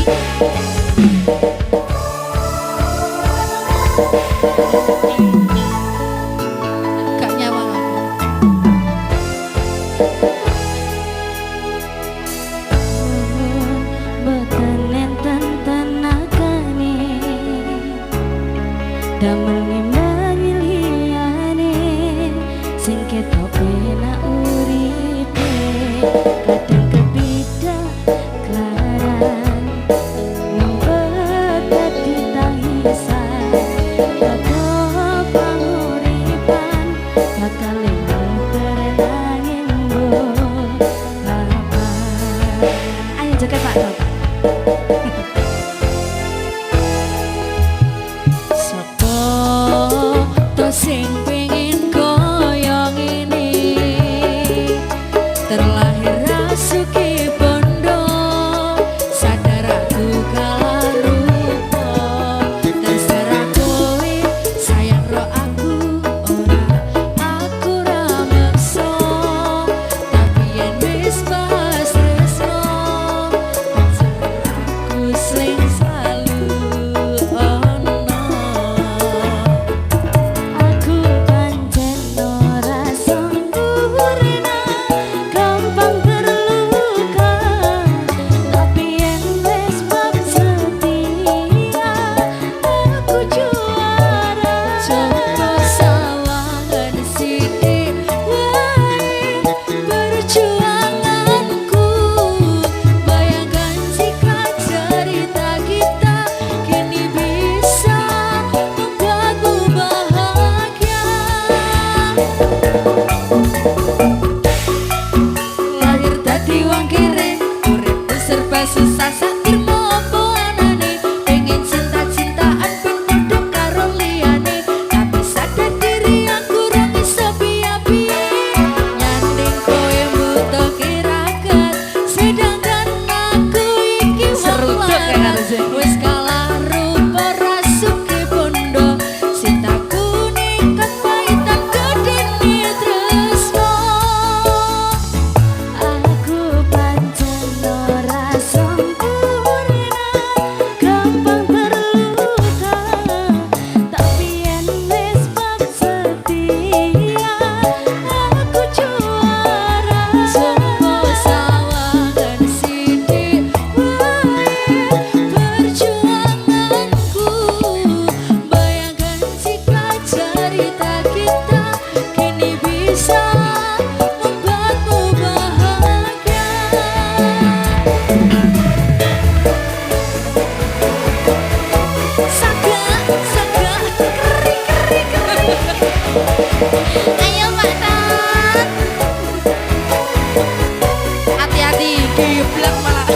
Gak nyawang boten enten tenagane damel ngimbangi liyane sing ketok penak uripe kadang kepidak klaran ngempet dadi tangisan teko panguripan bakal terenangin mbok apa ayo joget Pak Dok. Sopo to sing pengen koyo ngene terlahir rasuke bondo sadar aku kalah rupa terserah kowe sayang ro aku ra maksa tapi yen wis pas tresno aku sing selalu ono aku pancen ora sempurna gampang terluka tapi yen wis bab setia aku juara coba sawangan sithik wae perjuanganku bayangkan jika cerita kita kini bisa membuatmu bahagia lahir dadi wong kere uripku serba susah sak termo apa anane pengen cinta-cintaan ben padha karo liyane tapi sadar diri aku ora bisa piye-piye nyanding kowe butuh kirakat sedangkan aku iki wis kalah rupa rasuke bondo cintaku ning kepaitan gedene tresno aku pancen ora sempurna gampang terluka tapi yen wis bab setia aku juara coba sawangan sithik wae perjuanganku bayangkan jika cerita kita kini bisa membuatmu bahagia saga kering ayo Pak Tat hati-hati geblek malah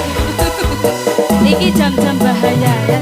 iki jam-jam bahaya ya